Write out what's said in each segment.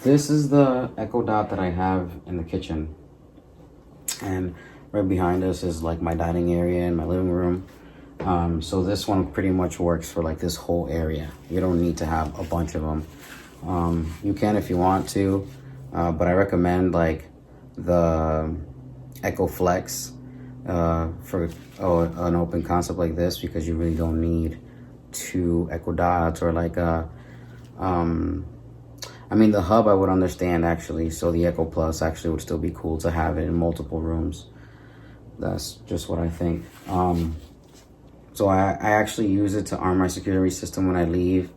This is the Echo Dot that I have in the kitchen. And right behind us is like my dining area and my living room. So this one pretty much works for like this whole area. You don't need to have a bunch of them. You can if you want to, but I recommend like the Echo Flex for an open concept like this, because you really don't need two Echo Dots or like a I mean, the hub I would understand actually, so the Echo Plus actually would still be cool to have it in multiple rooms. That's just what I think. So I actually use it to arm my security system when I leave.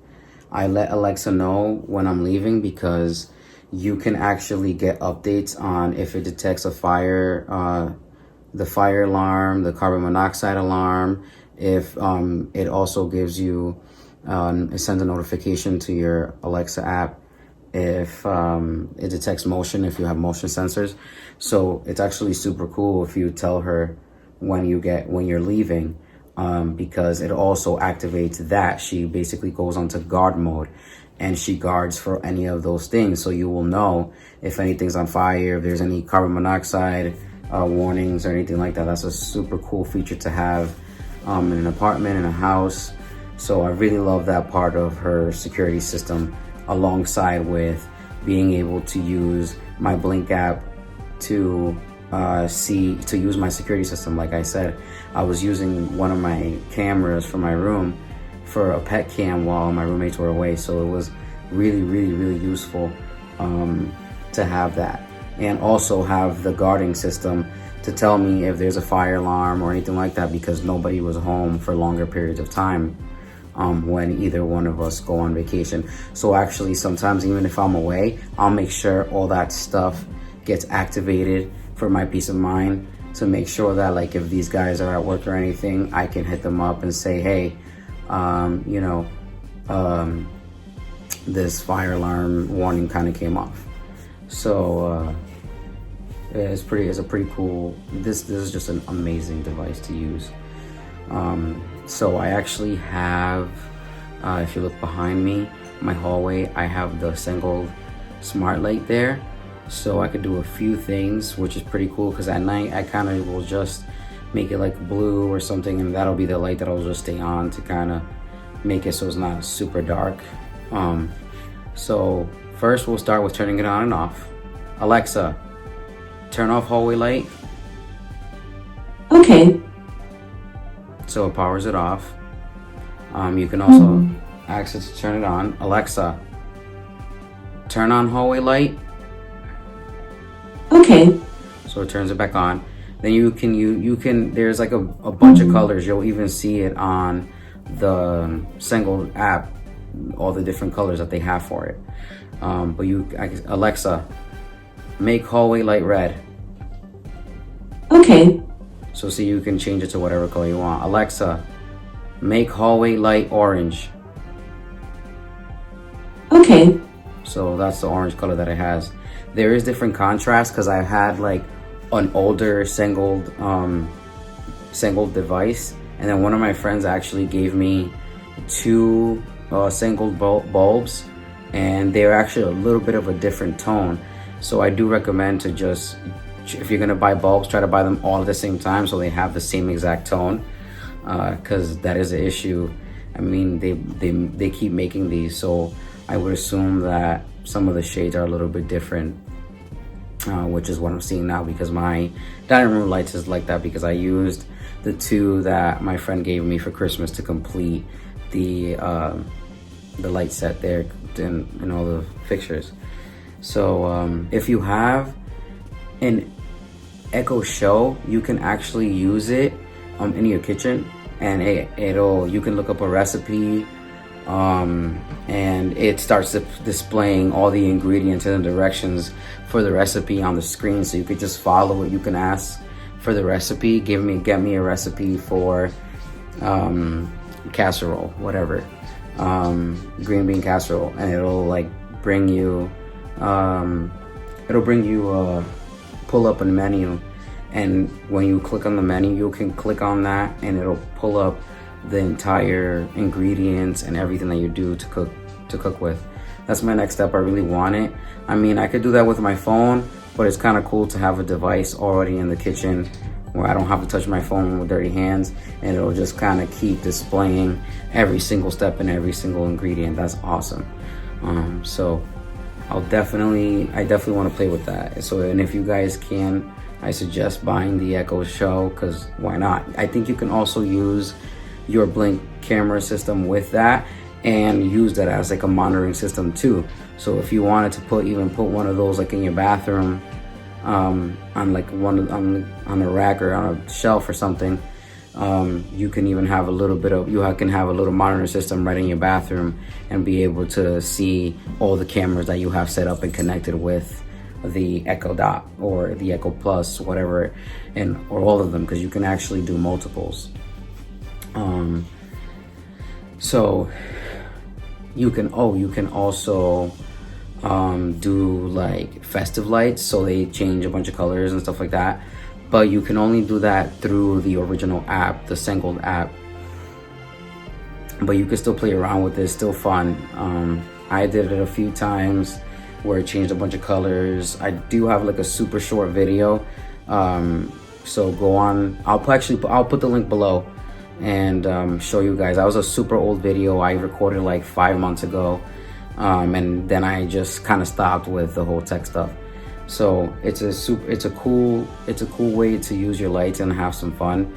I let Alexa know when I'm leaving, because you can actually get updates on if it detects a fire, the fire alarm, the carbon monoxide alarm. If it also gives you, it sends a notification to your Alexa app if it detects motion, if you have motion sensors. So it's actually super cool if you tell her when you're leaving, because it also activates that. She basically goes onto guard mode and she guards for any of those things. So you will know if anything's on fire, if there's any carbon monoxide warnings or anything like that. That's a super cool feature to have in an apartment, in a house. So I really love that part of her security system, alongside with being able to use my Blink app to use my security system. Like I said, I was using one of my cameras for my room for a pet cam while my roommates were away. So it was really, really, really useful to have that, and also have the guarding system to tell me if there's a fire alarm or anything like that, because nobody was home for longer periods of time when either one of us go on vacation. So actually, sometimes even if I'm away, I'll make sure all that stuff gets activated for my peace of mind, to make sure that like if these guys are at work or anything, I can hit them up and say, hey, this fire alarm warning kind of came off. So it's a pretty cool, this is just an amazing device to use. So I actually have, if you look behind me, my hallway, I have the single smart light there. So I could do a few things, which is pretty cool, because at night I kind of will just make it like blue or something, and that'll be the light that'll just stay on to kind of make it so it's not super dark. So first we'll start with turning it on and off. Alexa, turn off hallway light. Okay. So it powers it off. You can also ask it to turn it on. Alexa, turn on hallway light. Okay. So it turns it back on. Then you can there's like a bunch of colors. You'll even see it on the single app, all the different colors that they have for it. But Alexa, make hallway light red. Okay. So see, you can change it to whatever color you want. Alexa, make hallway light orange. Okay. So that's the orange color that it has. There is different contrast, because I had like an older single device, and then one of my friends actually gave me two single bulbs, and they're actually a little bit of a different tone. So I do recommend to just, if you're gonna buy bulbs, try to buy them all at the same time so they have the same exact tone, because that is an issue. I mean, they keep making these, so I would assume that some of the shades are a little bit different, which is what I'm seeing now, because my dining room lights is like that, because I used the two that my friend gave me for Christmas to complete the light set there and all the fixtures. So if you have an Echo Show, you can actually use it in your kitchen, and you can look up a recipe, and it starts displaying all the ingredients and the directions for the recipe on the screen, so you could just follow it. You can ask for the recipe, get me a recipe for casserole, whatever, green bean casserole, and it'll like bring you pull up a menu, and when you click on the menu, you can click on that and it'll pull up the entire ingredients and everything that you do to cook with. That's my next step. I really want it. I mean, I could do that with my phone, but it's kind of cool to have a device already in the kitchen where I don't have to touch my phone with dirty hands, and it'll just kind of keep displaying every single step and every single ingredient. That's awesome. So I definitely want to play with that. So, and if you guys can, I suggest buying the Echo Show, because why not? I think you can also use your Blink camera system with that and use that as like a monitoring system too. So if you wanted to put one of those like in your bathroom, on like on a rack or on a shelf or something, you can even have a little monitor system right in your bathroom and be able to see all the cameras that you have set up and connected with the Echo Dot or the Echo Plus, whatever, or all of them, because you can actually do multiples. So you can also do like festive lights, so they change a bunch of colors and stuff like that, but you can only do that through the original app, the Sengold app. But you can still play around with it. It's still fun. I did it a few times where it changed a bunch of colors. I do have like a super short video, so go on. I'll put the link below and show you guys. That was a super old video I recorded like 5 months ago, and then I just kind of stopped with the whole tech stuff. So it's a cool way to use your lights and have some fun.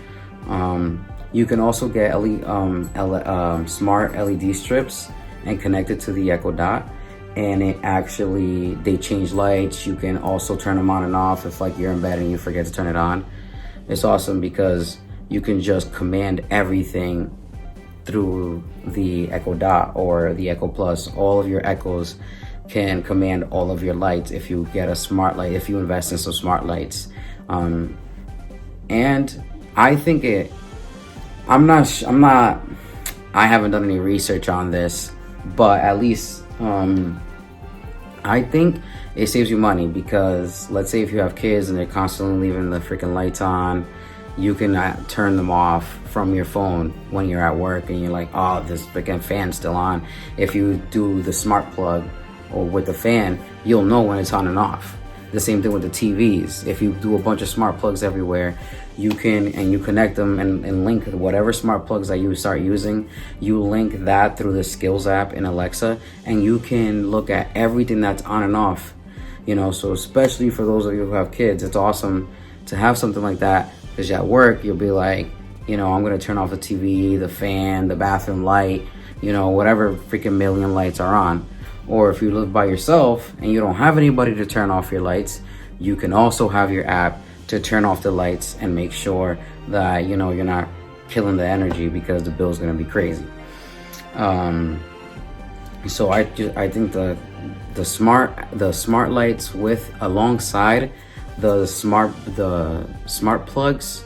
You can also get smart LED strips and connect it to the Echo Dot, and they change lights. You can also turn them on and off if like you're in bed and you forget to turn it on. It's awesome because you can just command everything through the Echo Dot or the Echo Plus. All of your Echoes can command all of your lights if you get a smart light, if you invest in some smart lights. And I think I haven't done any research on this, but at least I think it saves you money, because let's say if you have kids and they're constantly leaving the freaking lights on, you can turn them off from your phone when you're at work and you're like, oh, this freaking fan's still on. If you do the smart plug or with the fan, you'll know when it's on and off. The same thing with the TVs. If you do a bunch of smart plugs everywhere, you connect them and link whatever smart plugs that you start using, you link that through the Skills app in Alexa, and you can look at everything that's on and off. So especially for those of you who have kids, it's awesome to have something like that, because at work you'll be like, I'm gonna turn off the TV, the fan, the bathroom light, whatever freaking million lights are on. Or if you live by yourself and you don't have anybody to turn off your lights, you can also have your app to turn off the lights and make sure that you're not killing the energy, because the bill's gonna be crazy. So I think the smart lights alongside the smart plugs,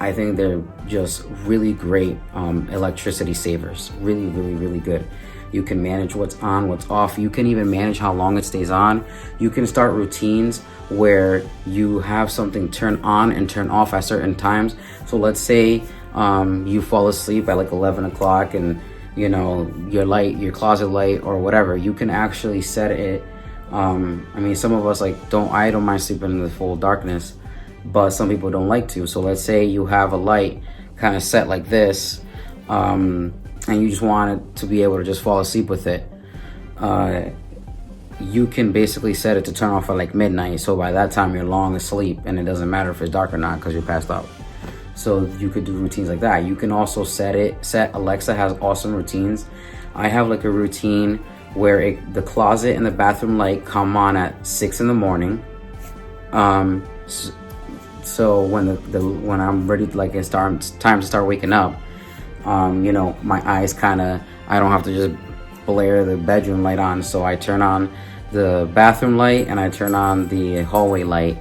I think they're just really great electricity savers. Really, really, really good. You can manage what's on, what's off. You can even manage how long it stays on. You can start routines where you have something turn on and turn off at certain times. So let's say you fall asleep at like 11 o'clock and your closet light or whatever, you can actually set it. Some of us I don't mind sleeping in the full darkness, but some people don't like to. So let's say you have a light kind of set like this, and you just want it to be able to just fall asleep with it. You can basically set it to turn off at like midnight, so by that time you're long asleep and it doesn't matter if it's dark or not because you're passed out. So you could do routines like that. You can also set Alexa has awesome routines. I have like a routine where the closet and the bathroom light come on at 6 in the morning. So when I'm ready, it's time to start waking up, my eyes I don't have to just blare the bedroom light on. So I turn on the bathroom light and I turn on the hallway light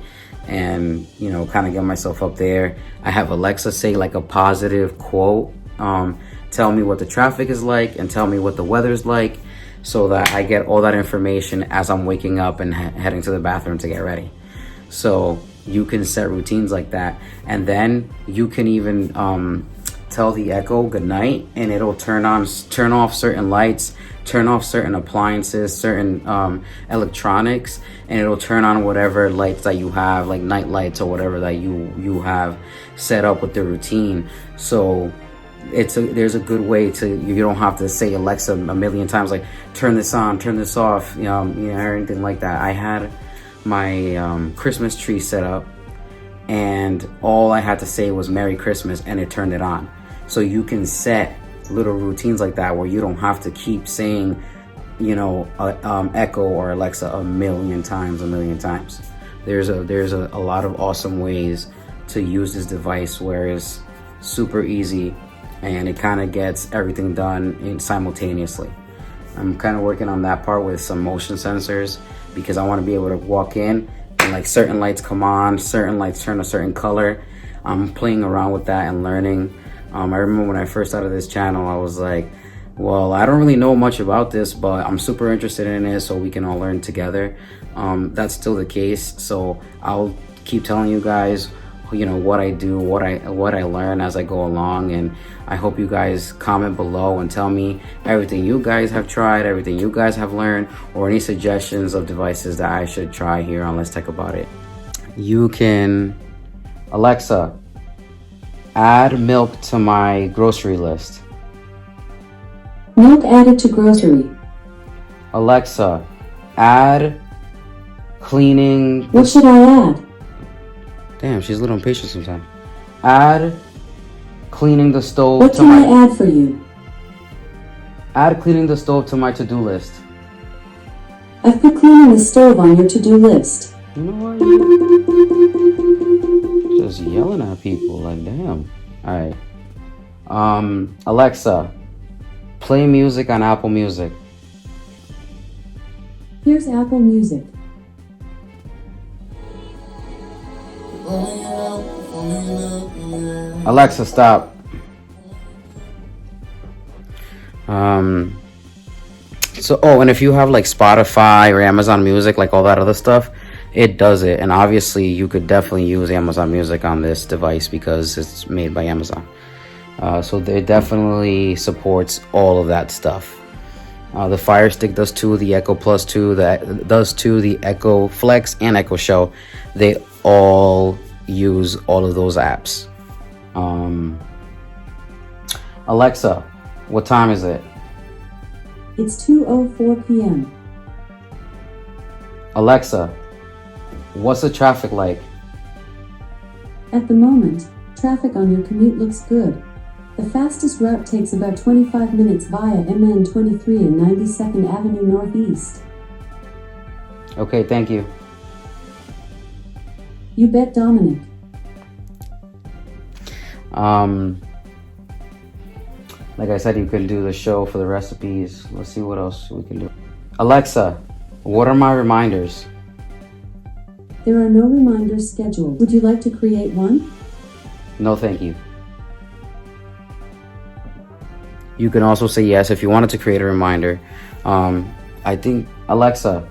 and, get myself up there. I have Alexa say like a positive quote, tell me what the traffic is like and tell me what the weather's like, so that I get all that information as I'm waking up and heading to the bathroom to get ready. So you can set routines like that. And then you can even tell the Echo good night, and it'll turn off certain lights, turn off certain appliances, certain electronics, and it'll turn on whatever lights that you have, like night lights or whatever that you have set up with the routine. So there's a good way to, you don't have to say Alexa a million times, like turn this on, turn this off, or anything like that. I had my Christmas tree set up, and all I had to say was Merry Christmas, and it turned it on. So you can set little routines like that where you don't have to keep saying, Echo or Alexa a million times. There's a lot of awesome ways to use this device where it's super easy and it kind of gets everything done simultaneously. I'm kind of working on that part with some motion sensors, because I want to be able to walk in and like certain lights come on, certain lights turn a certain color. I'm playing around with that and learning. I remember when I first started this channel, I was like, well, I don't really know much about this, but I'm super interested in it, so we can all learn together. That's still the case. So I'll keep telling you guys, what I do, what I learn as I go along, and I hope you guys comment below and tell me everything you guys have tried, everything you guys have learned, or any suggestions of devices that I should try here on Let's Tech About It. You can, Alexa, add milk to my grocery list. Milk added to grocery. Alexa, add cleaning. What should I add? Damn, she's a little impatient sometimes. Add cleaning the stove. What can I add for you? Add cleaning the stove to my to-do list. I've put cleaning the stove on your to-do list. You know what? Just yelling at people, like, damn. Alright. Alexa, play music on Apple Music. Here's Apple Music. Alexa, stop. And if you have like Spotify or Amazon Music, like all that other stuff, it does it. And obviously you could definitely use Amazon Music on this device because it's made by Amazon. So it definitely supports all of that stuff. The Fire Stick does too, the Echo Plus 2, that does too, the Echo Flex and Echo Show. They all use all of those apps. Alexa, what time is it? It's 2:04 p.m. Alexa, what's the traffic like? At the moment, traffic on your commute looks good. The fastest route takes about 25 minutes via MN23 and 92nd Avenue Northeast. Okay, thank you. You bet, Dominic. Like I said, you can do the show for the recipes. Let's see what else we can do. Alexa, what are my reminders? There are no reminders scheduled. Would you like to create one? No, thank you. You can also say yes if you wanted to create a reminder. I think, Alexa,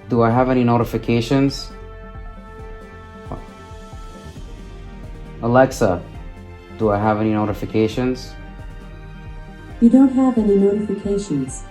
do I have any notifications? Alexa, do I have any notifications? You don't have any notifications.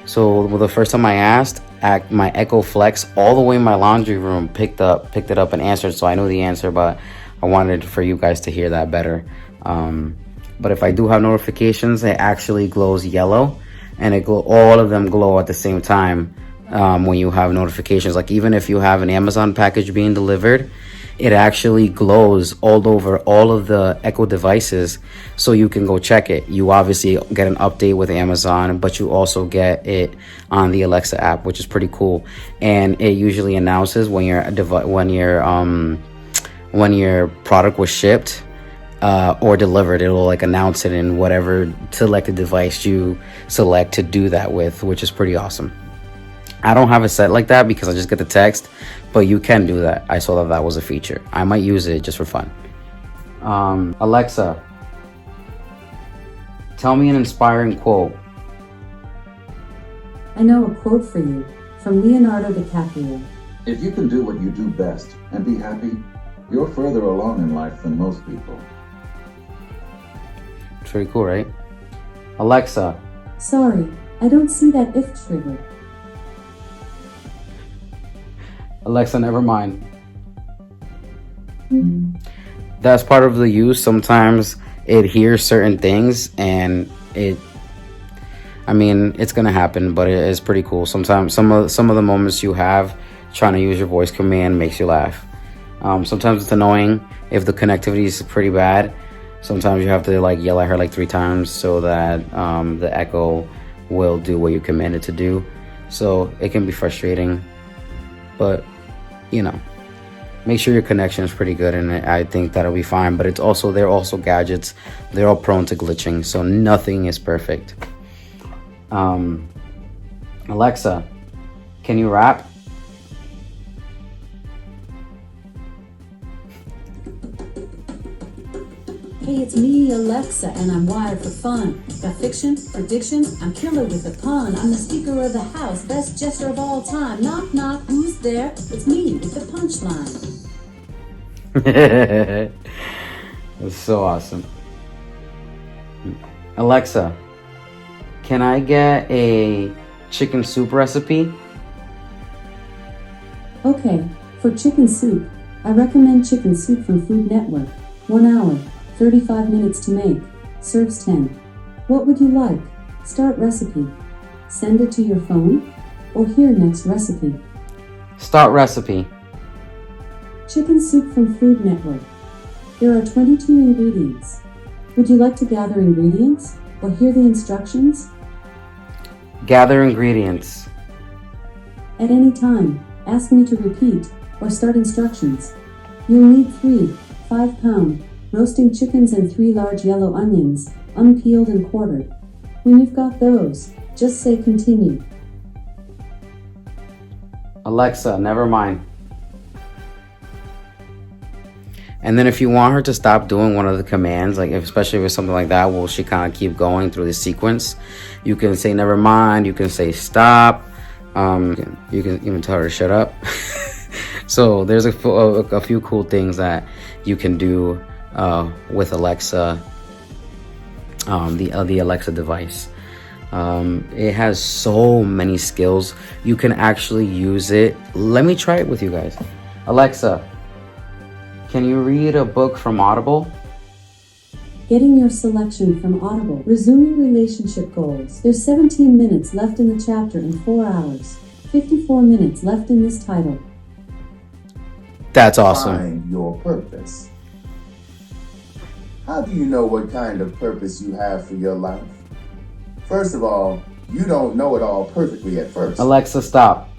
So the first time I asked, my Echo Flex all the way in my laundry room picked it up and answered. So I knew the answer, but I wanted for you guys to hear that better. But if I do have notifications, it actually glows yellow, and all of them glow at the same time when you have notifications. Like even if you have an Amazon package being delivered, it actually glows all over all of the Echo devices, so you can go check it. You obviously get an update with Amazon, but you also get it on the Alexa app, which is pretty cool. And it usually announces when your product was shipped or delivered. It'll like announce it in whatever selected device you select to do that with, which is pretty awesome. I don't have it set like that because I just get the text, but you can do that. I saw that was a feature. I might use it just for fun. Alexa, tell me an inspiring quote. I know a quote for you from Leonardo DiCaprio. If you can do what you do best and be happy, you're further along in life than most people. pretty cool, right? Alexa. Sorry, I don't see that if trigger. Alexa, never mind. That's part of the use. Sometimes it hears certain things and it's gonna happen, but it is pretty cool. Sometimes some of the moments you have trying to use your voice command makes you laugh. Sometimes it's annoying if the connectivity is pretty bad. Sometimes you have to like yell at her like 3 times so that the Echo will do what you command it to do. So it can be frustrating, but you know, make sure your connection is pretty good, and I think that'll be fine. But they're also gadgets. They're all prone to glitching, so nothing is perfect. Alexa, can you rap? Hey, it's me, Alexa, and I'm wired for fun. Got fiction, predictions, I'm killer with a pun. I'm the speaker of the house, best jester of all time. Knock, knock, who's there? It's me with the punchline. That's so awesome. Alexa, can I get a chicken soup recipe? Okay, for chicken soup, I recommend chicken soup from Food Network. 1 hour, 35 minutes to make, serves 10. What would you like? Start recipe. Send it to your phone, or here next recipe. Start recipe. Chicken soup from Food Network. There are 22 ingredients. Would you like to gather ingredients, or hear the instructions? Gather ingredients. At any time, ask me to repeat, or start instructions. You'll need 3 5-pound roasting chickens and 3 large yellow onions, unpeeled and quartered. When you've got those, just say continue. Alexa, never mind. And then if you want her to stop doing one of the commands, like especially if it's something like that, will she kind of keep going through the sequence? You can say never mind, you can say stop, you can even tell her to shut up. So there's a few cool things that you can do with Alexa, the Alexa device. It has so many skills. You can actually use it. Let me try it with you guys. Alexa, can you read a book from Audible? Getting your selection from Audible. Resuming relationship goals. There's 17 minutes left in the chapter in 4 hours. 54 minutes left in this title. That's awesome. Find your purpose. How do you know what kind of purpose you have for your life? First of all, you don't know it all perfectly at first. Alexa, stop.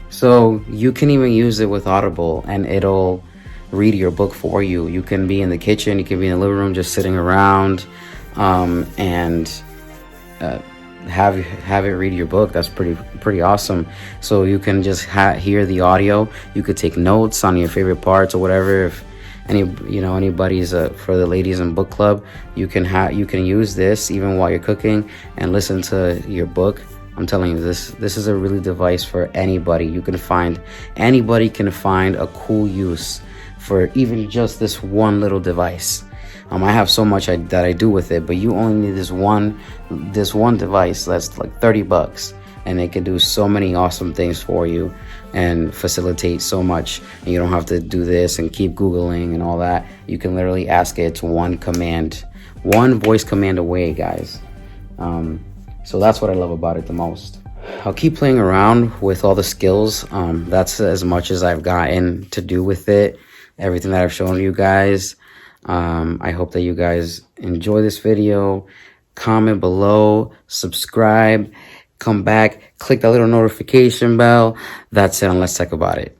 So you can even use it with Audible and it'll read your book for you. You can be in the kitchen, you can be in the living room just sitting around and have it read your book. That's pretty awesome. So you can just hear the audio. You could take notes on your favorite parts or whatever. If anybody's for the ladies in book club, you can use this even while you're cooking and listen to your book. I'm telling you, this is a really device for anybody. Anybody can find a cool use for even just this one little device. I have so much that I do with it, but you only need this one device that's like $30, and it can do so many awesome things for you and facilitate so much. And you don't have to do this and keep Googling and all that. You can literally ask it. It's one voice command away, guys. So that's what I love about it the most. I'll keep playing around with all the skills. That's as much as I've gotten to do with it. Everything that I've shown you guys. I hope that you guys enjoy this video. Comment below, subscribe, come back, click that little notification bell. That's it, and let's talk about it.